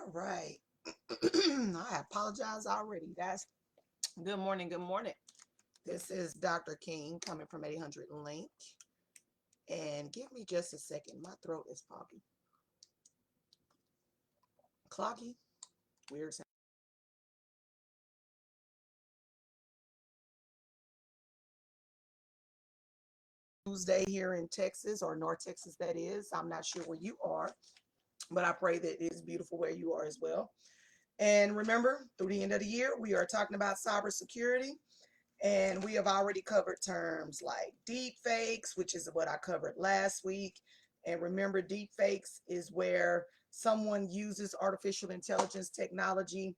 All right. I apologize already, guys. Good morning. Good morning. This is Dr. King coming from 800 Link. And give me just a second. My throat is foggy. Cloggy? Weird sound. Tuesday here in Texas, or North Texas, that is. I'm not sure where you are, but I pray that it is beautiful where you are as well. And remember, through the end of the year, we are talking about cybersecurity. And we have already covered terms like deep fakes, which is what I covered last week. And remember, deep fakes is where someone uses artificial intelligence technology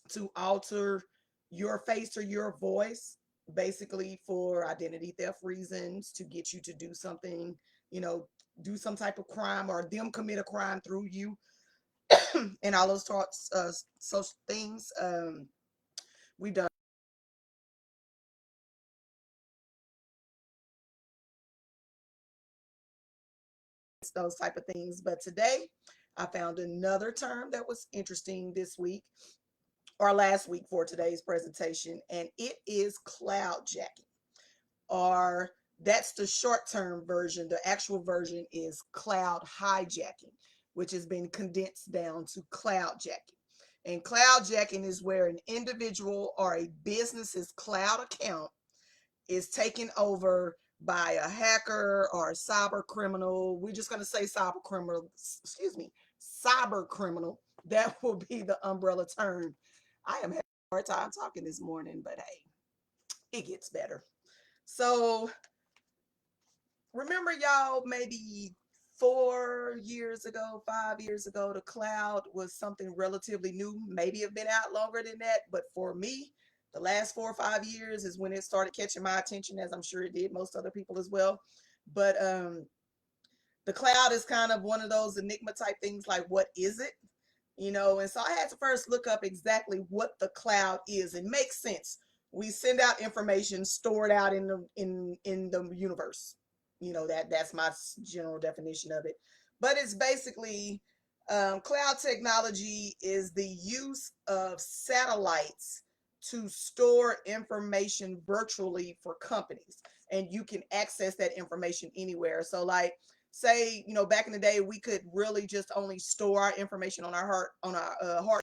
to alter your face or your voice, basically for identity theft reasons, to get you to do something, you know, do some type of crime or them commit a crime through you and all those sorts of such things. We've done those type of things. But today I found another term that was interesting this week or last week for today's presentation, and it is cloud jacking. Or that's the short term version. The actual version is cloud hijacking, which has been condensed down to cloud jacking. And cloud jacking is where an individual or a business's cloud account is taken over by a hacker or a cyber criminal. We're just going to say cyber criminal, excuse me, cyber criminal. That will be the umbrella term. I am having a hard time talking this morning, but hey, it gets better. So remember, y'all, maybe 4 years ago, 5 years ago, the cloud was something relatively new. Maybe it's been out longer than that, but for me, the last 4 or 5 years is when it started catching my attention, as I'm sure it did most other people as well. But the cloud is kind of one of those enigma type things, like what is it? And so I had to first look up exactly what the cloud is. It makes sense. We send out information stored out in the universe. That's my general definition of it. But it's basically cloud technology is the use of satellites to store information virtually for companies, and you can access that information anywhere. So, like, say, back in the day, we could really just only store our information on our hard.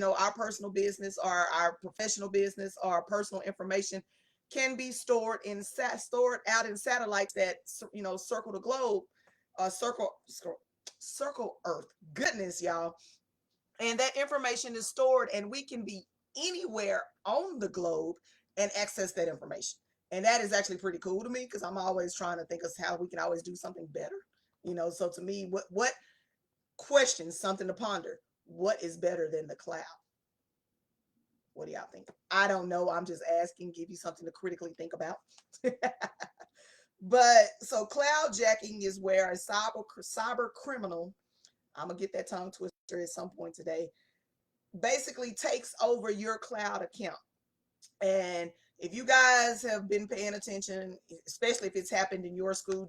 Our personal business or our professional business or our personal information can be stored out in satellites that circle the globe, circle Earth. Goodness, y'all. And that information is stored, and we can be anywhere on the globe and access that information. And that is actually pretty cool to me, because I'm always trying to think of how we can always do something better. So to me, what questions, something to ponder? What is better than the cloud? What do y'all think? I don't know. I'm just asking, give you something to critically think about. But so cloud jacking is where a cyber criminal, I'm gonna get that tongue twister at some point today, basically takes over your cloud account. And if you guys have been paying attention, especially if it's happened in your school,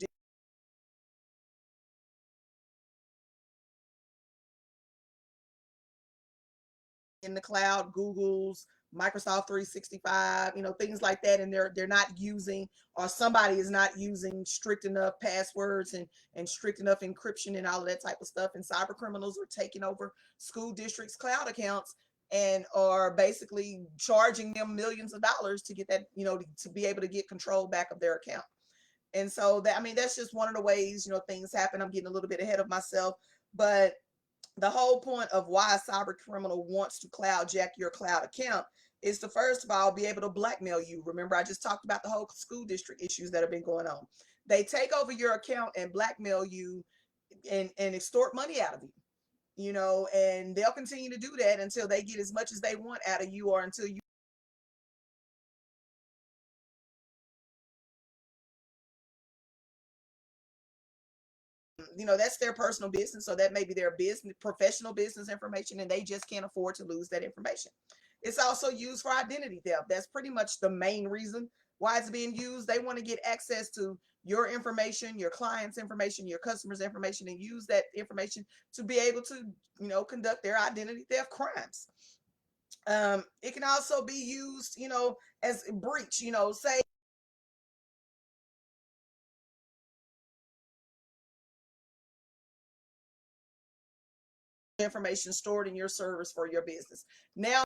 in the cloud, Google's, Microsoft 365, things like that, and they're not using, or somebody is not using strict enough passwords and strict enough encryption and all of that type of stuff, and cyber criminals are taking over school districts' cloud accounts and are basically charging them millions of dollars to get that, to be able to get control back of their account. And so that, I mean, that's just one of the ways, things happen. I'm getting a little bit ahead of myself, but the whole point of why a cyber criminal wants to cloud jack your cloud account is to, first of all, be able to blackmail you. Remember, I just talked about the whole school district issues that have been going on. They take over your account and blackmail you and extort money out of you, and they'll continue to do that until they get as much as they want out of you, or until you, that's their personal business. So that may be their business, professional business information, and they just can't afford to lose that information. It's also used for identity theft. That's pretty much the main reason Why it's being used? They want to get access to your information, your client's information, your customer's information, and use that information to be able to, conduct their identity theft crimes. It can also be used, as breach, say information stored in your servers for your business. Now,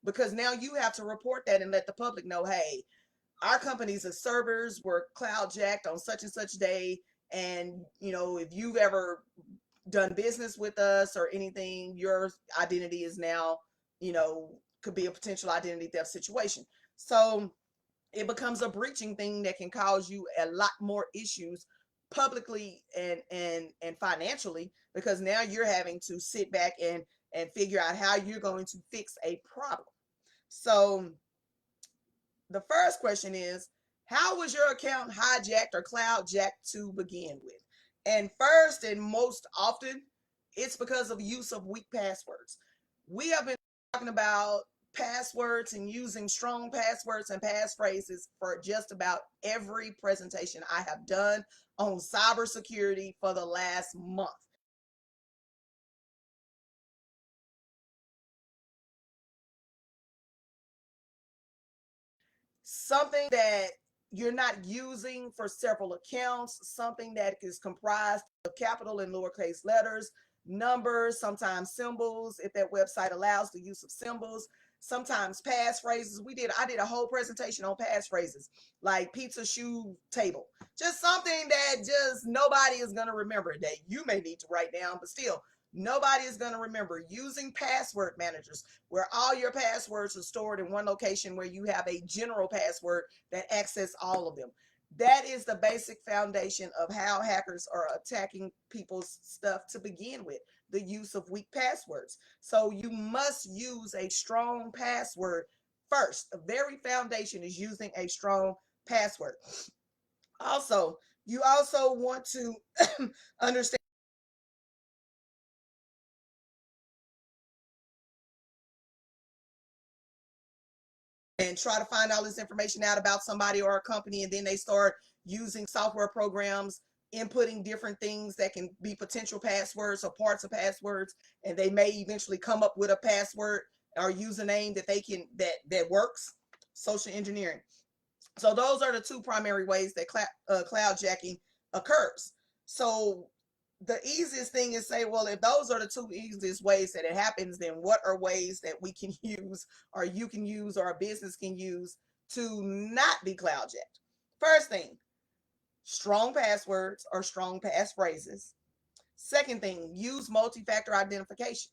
because now you have to report that and let the public know, hey, our company's servers were cloud jacked on such and such day. And, if you've ever done business with us or anything, your identity is now, could be a potential identity theft situation. So it becomes a breaching thing that can cause you a lot more issues publicly and financially, because now you're having to sit back and figure out how you're going to fix a problem. So the first question is, how was your account hijacked or cloud jacked to begin with? And first and most often, it's because of use of weak passwords. We have been talking about passwords and using strong passwords and passphrases for just about every presentation I have done on cybersecurity for the last month. Something that you're not using for several accounts, something that is comprised of capital and lowercase letters, numbers, sometimes symbols, if that website allows the use of symbols, sometimes passphrases. I did a whole presentation on passphrases, like pizza shoe table. Just something that just nobody is going to remember, that you may need to write down, but still nobody is going to remember. Using password managers, where all your passwords are stored in one location, where you have a general password that access all of them. That is the basic foundation of how hackers are attacking people's stuff to begin with, the use of weak passwords. So you must use a strong password first. The very foundation is using a strong password. Also, you also want to understand and try to find all this information out about somebody or a company, and then they start using software programs, inputting different things that can be potential passwords or parts of passwords, and they may eventually come up with a password or username that they can that works. Social engineering. So those are the two primary ways that cloud jacking occurs. So the easiest thing is say, well, if those are the two easiest ways that it happens, then what are ways that we can use, or you can use, or a business can use to not be cloud jacked? First thing, strong passwords or strong passphrases. Second thing, use multi-factor identification.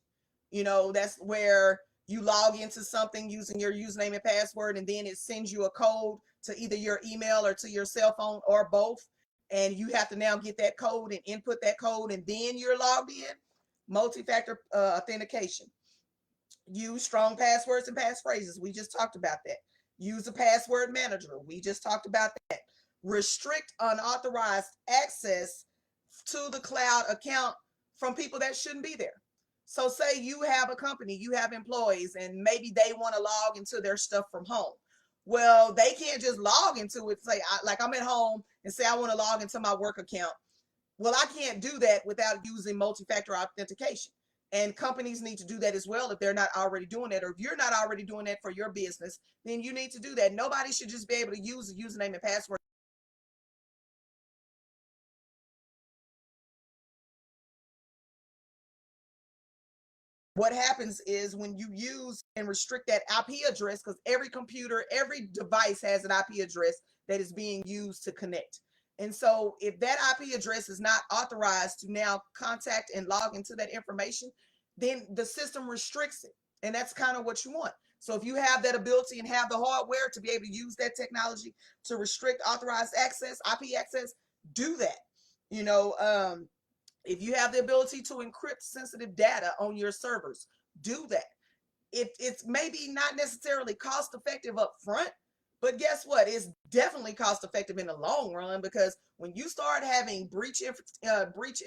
That's where you log into something using your username and password, and then it sends you a code to either your email or to your cell phone or both. And you have to now get that code and input that code, and then you're logged in. Multi-factor authentication. Use strong passwords and passphrases. We just talked about that. Use a password manager. We just talked about that. Restrict unauthorized access to the cloud account from people that shouldn't be there. So say you have a company, you have employees, and maybe they want to log into their stuff from home. Well, they can't just log into it. Say, like I'm at home and say I want to log into my work account. Well, I can't do that without using multi-factor authentication. And companies need to do that as well if they're not already doing that. Or if you're not already doing that for your business, then you need to do that. Nobody should just be able to use a username and password. What happens is when you use and restrict that IP address, because every computer, every device has an IP address that is being used to connect. And so if that IP address is not authorized to now contact and log into that information, then the system restricts it. And that's kind of what you want. So if you have that ability and have the hardware to be able to use that technology to restrict authorized access, IP access, do that. You know, if you have the ability to encrypt sensitive data on your servers, do that. It's maybe not necessarily cost effective up front, but guess what? It's definitely cost effective in the long run, because when you start having breach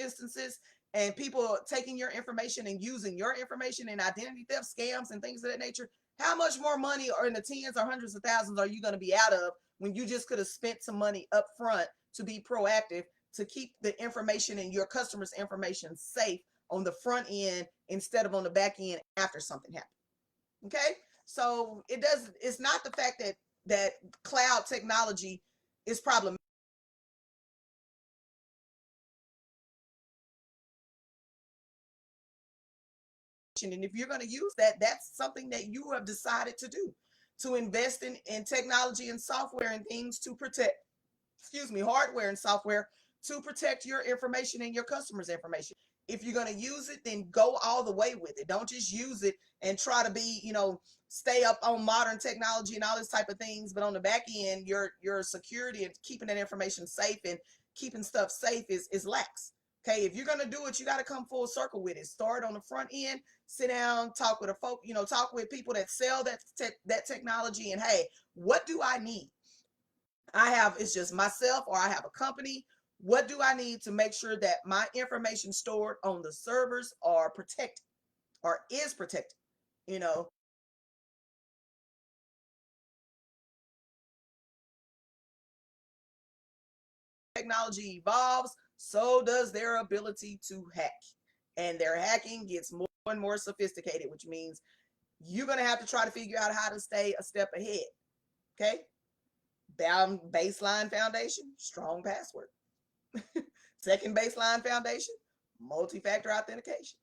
instances and people taking your information and using your information in identity theft scams and things of that nature, how much more money, or in the tens or hundreds of thousands, are you going to be out of when you just could have spent some money up front to be proactive, to keep the information and your customers' information safe on the front end instead of on the back end after something happened? Okay, so it's not the fact that cloud technology is problematic. And if you're going to use that, that's something that you have decided to do, to invest in technology and software and things to protect, excuse me, hardware and software to protect your information and your customers' information. If you're going to use it, then go all the way with it. Don't just use it and try to be, stay up on modern technology and all this type of things, but on the back end, your security and keeping that information safe and keeping stuff safe is lax. Okay, if you're gonna do it, you got to come full circle with it. Start on the front end, sit down, talk with talk with people that sell that technology, and hey, what do I need? It's just myself, or I have a company. What do I need to make sure that my information stored on the servers are protected, or is protected? You know, technology evolves, so does their ability to hack. And their hacking gets more and more sophisticated, which means you're going to have to try to figure out how to stay a step ahead. Okay? Baseline foundation, strong password. Second baseline foundation, multi-factor authentication.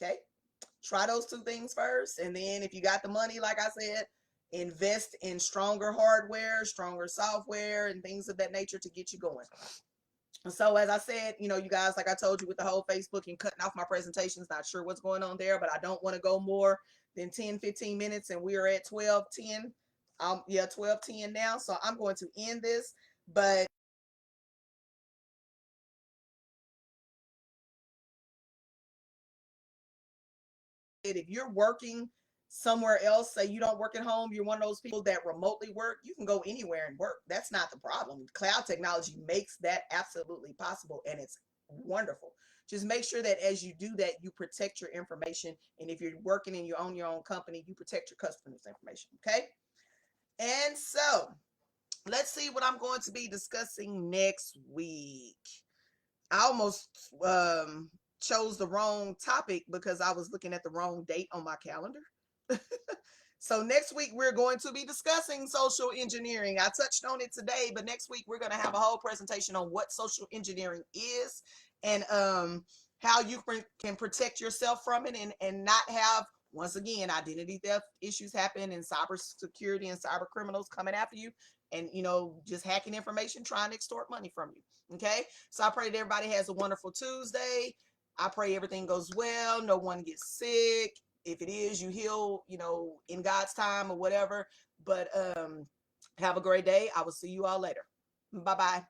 Okay? Try those two things first. And then if you got the money, like I said, invest in stronger hardware, stronger software, and things of that nature to get you going. So as I said, you guys, like I told you with the whole Facebook and cutting off my presentations, not sure what's going on there, but I don't want to go more than 10-15 minutes, and we are at 12:10. Yeah, 12:10 now. So I'm going to end this. But if you're working somewhere else, say you don't work at home, you're one of those people that remotely work, you can go anywhere and work. That's not the problem. Cloud technology makes that absolutely possible, and it's wonderful. Just make sure that as you do that, you protect your information. And if you're working and you own your own company, you protect your customers' information. Okay. And so let's see what I'm going to be discussing next week. I almost chose the wrong topic because I was looking at the wrong date on my calendar. So next week we're going to be discussing social engineering. I touched on it today, but next week we're going to have a whole presentation on what social engineering is, and how you can protect yourself from it, and not have, once again, identity theft issues happen, and cyber security and cyber criminals coming after you, and just hacking information, trying to extort money from you. Okay, so I pray that everybody has a wonderful Tuesday. I pray everything goes well, no one gets sick. If it is, you heal, in God's time or whatever. But have a great day. I will see you all later. Bye-bye.